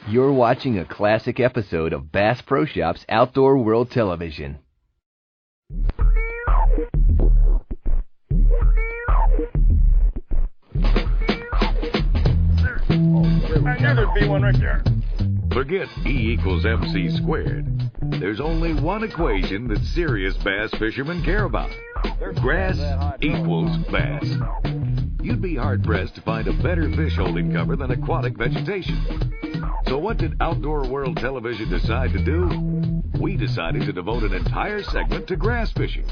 You're watching a classic episode of Bass Pro Shops Outdoor World Television. I knew there'd be one right there. Forget E equals MC squared. There's only one equation that serious bass fishermen care about. Grass equals bass. You'd be hard-pressed to find a better fish holding cover than aquatic vegetation. So what did Outdoor World Television decide to do? We decided to devote an entire segment to grass fishing.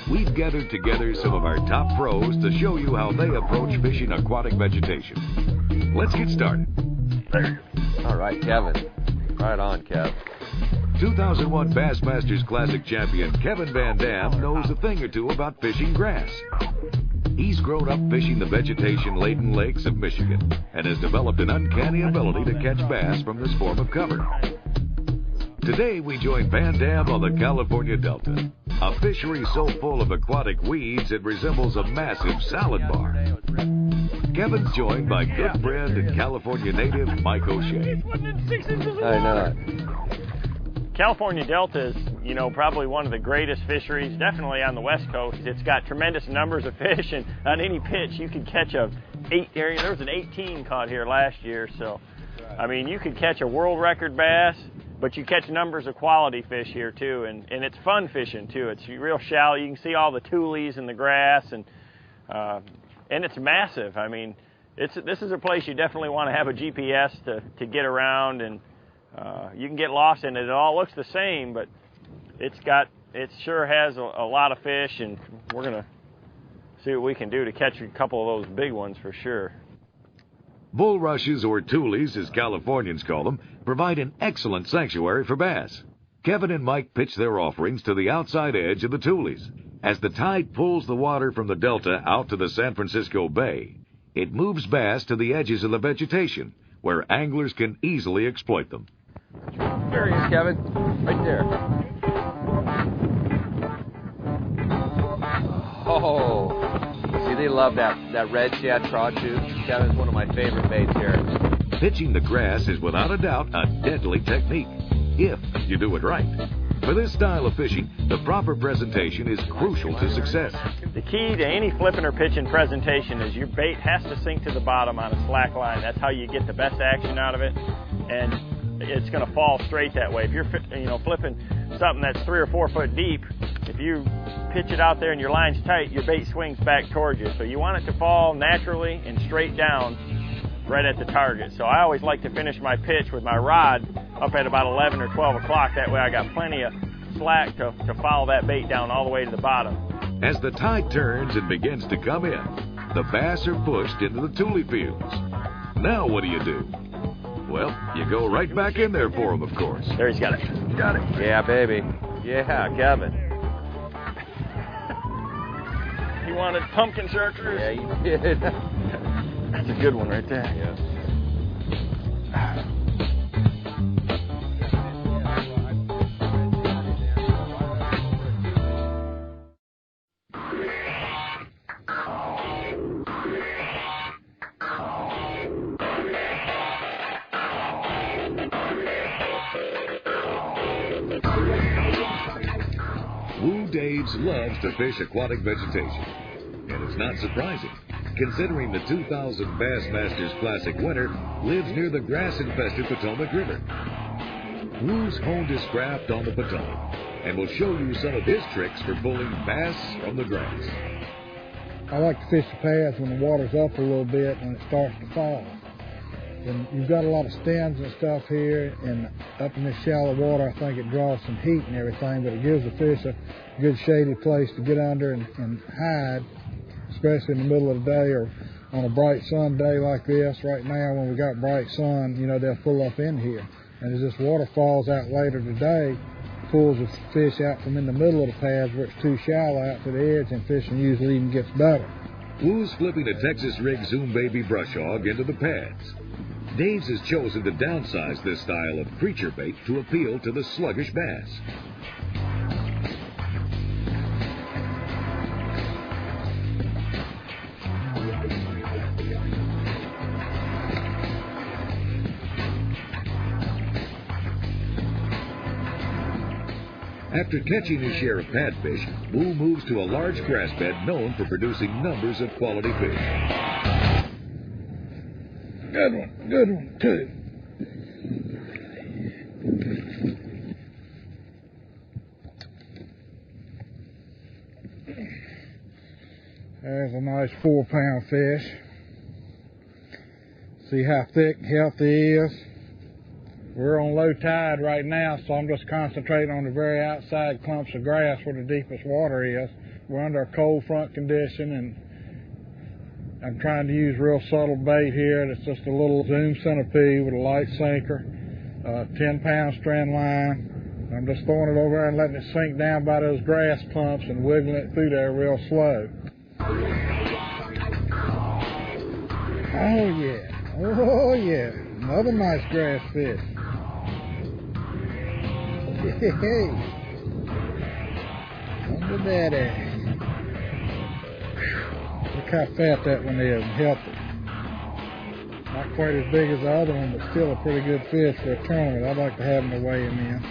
We've gathered together some of our top pros to show you how they approach fishing aquatic vegetation. Let's get started. There you go. All right, Kevin. Right on, Kev. 2001 Bassmasters Classic champion Kevin Van Dam knows a thing or two about fishing grass. He's grown up fishing the vegetation-laden lakes of Michigan and has developed an uncanny ability to catch bass from this form of cover. Today, we join Van Dam on the California Delta, a fishery so full of aquatic weeds it resembles a massive salad bar. Kevin's joined by good friend and California native Mike O'Shea. I know it. California Delta is, probably one of the greatest fisheries, definitely on the West Coast. It's got tremendous numbers of fish, and on any pitch you could catch there was an 18 caught here last year, so, you could catch a world record bass, but you catch numbers of quality fish here too, and it's fun fishing too. It's real shallow. You can see all the tules in the grass, and it's massive. This is a place you definitely want to have a GPS to get around, and you can get lost in it. It all looks the same, but it sure has a lot of fish, and we're gonna see what we can do to catch a couple of those big ones for sure. Bulrushes, or tules as Californians call them, provide an excellent sanctuary for bass. Kevin and Mike pitch their offerings to the outside edge of the tules. As the tide pulls the water from the delta out to the San Francisco Bay, it moves bass to the edges of the vegetation, where anglers can easily exploit them. There he is, Kevin. Right there. Oh, see, they love that red shad trod tube. Kevin's one of my favorite baits here. Pitching the grass is without a doubt a deadly technique, if you do it right. For this style of fishing, the proper presentation is crucial to success. The key to any flipping or pitching presentation is your bait has to sink to the bottom on a slack line. That's how you get the best action out of it, and it's going to fall straight that way. If you're flipping something that's 3 or 4 foot deep, if you pitch it out there and your line's tight, your bait swings back towards you. So you want it to fall naturally and straight down right at the target. So I always like to finish my pitch with my rod up at about 11 or 12 o'clock. That way I got plenty of slack to follow that bait down all the way to the bottom. As the tide turns and begins to come in, the bass are pushed into the tule fields. Now what do? Well, you go right back in there for them, of course. There, he's got it. Got it. Yeah, baby. Yeah, Kevin. You wanted pumpkin chartreuse? Yeah, you did. That's a good one right there. Yeah. Woo Daves loves to fish aquatic vegetation, and it's not surprising, considering the 2000 Bassmasters Classic winner lives near the grass-infested Potomac River. Woo's honed his craft on the Potomac and will show you some of his tricks for pulling bass from the grass. I like to fish the paths when the water's up a little bit when it starts to fall. And you've got a lot of stems and stuff here, and up in this shallow water, I think it draws some heat and everything, but it gives the fish a good shady place to get under and hide, especially in the middle of the day or on a bright sun day like this. Right now, when we got bright sun, they'll pull up in here. And as this water falls out later today, pulls the fish out from in the middle of the paths where it's too shallow out to the edge, and fishing usually even gets better. Woo's flipping a Texas rig Zoom Baby brush hog into the pads. Daves has chosen to downsize this style of creature bait to appeal to the sluggish bass. After catching his share of padfish, Boo moves to a large grass bed known for producing numbers of quality fish. Good one, too. There's a nice 4-pound fish. See how thick and healthy he is. We're on low tide right now, so I'm just concentrating on the very outside clumps of grass where the deepest water is. We're under a cold front condition, and I'm trying to use real subtle bait here. It's just a little zoom centipede with a light sinker, 10-pound strand line. I'm just throwing it over there and letting it sink down by those grass clumps and wiggling it through there real slow. Oh yeah, oh yeah, another nice grass fish. Hey, under daddy. Look how fat that one is and healthy. Not quite as big as the other one, but still a pretty good fish for a tournament. I'd like to have him to weigh him in.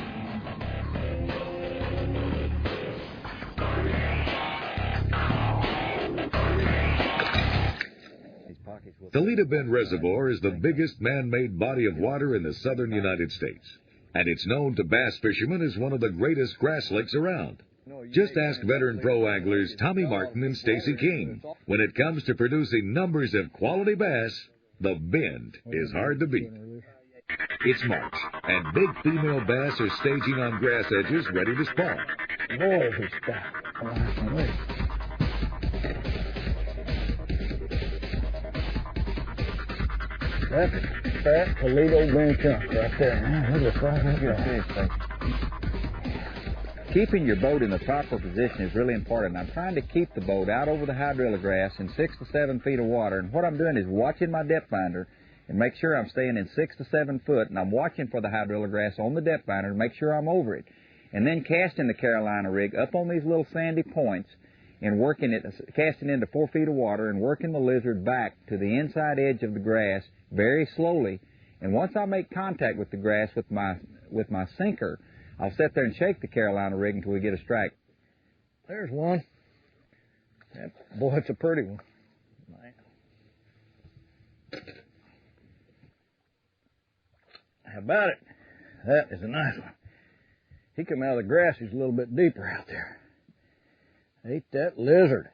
Toledo Bend Reservoir is the biggest man-made body of water in the southern United States, and it's known to bass fishermen as one of the greatest grass lakes around. Just ask veteran pro anglers Tommy Martin and Stacy King. When it comes to producing numbers of quality bass, the Bend is hard to beat. It's March, and big female bass are staging on grass edges ready to spawn. Boy, he's fat. That's a fat Toledo Bend chunk right there. Look at that. Keeping your boat in the proper position is really important. I'm trying to keep the boat out over the hydrilla grass in 6 to 7 feet of water, and what I'm doing is watching my depth finder and make sure I'm staying in 6 to 7 foot, and I'm watching for the hydrilla grass on the depth finder to make sure I'm over it. And then casting the Carolina rig up on these little sandy points and working it, casting into 4 feet of water and working the lizard back to the inside edge of the grass very slowly. And once I make contact with the grass with my sinker, I'll sit there and shake the Carolina rig until we get a strike. There's one. Boy, it's a pretty one. How about it? That is a nice one. He come out of the grass, he's a little bit deeper out there. Ate that lizard.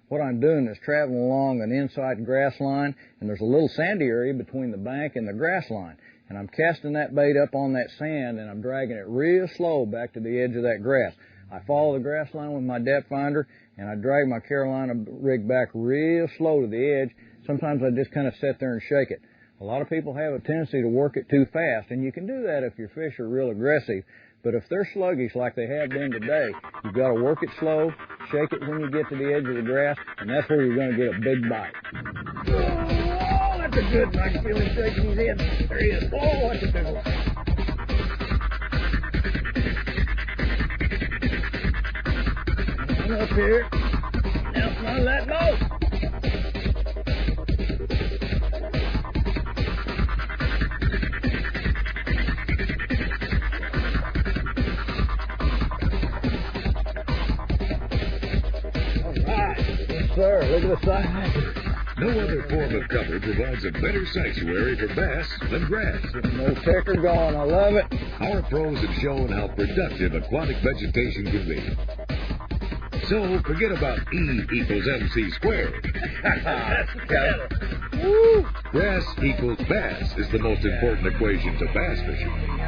What I'm doing is traveling along an inside grass line, and there's a little sandy area between the bank and the grass line. And I'm casting that bait up on that sand, and I'm dragging it real slow back to the edge of that grass. I follow the grass line with my depth finder, and I drag my Carolina rig back real slow to the edge. Sometimes I just kind of sit there and shake it. A lot of people have a tendency to work it too fast, and you can do that if your fish are real aggressive. But if they're sluggish like they have been today, you've got to work it slow, shake it when you get to the edge of the grass, and that's where you're going to get a big bite. Oh, that's a good one. I can feel him shaking his head. There he is. Oh, that's a big one. Come up here. Now, run that boat. Sir, look at the size. No other form of cover provides a better sanctuary for bass than grass. No ticker going, I love it. Our pros have shown how productive aquatic vegetation can be. So forget about E equals MC squared. Grass equals bass is the most important equation to bass fishing.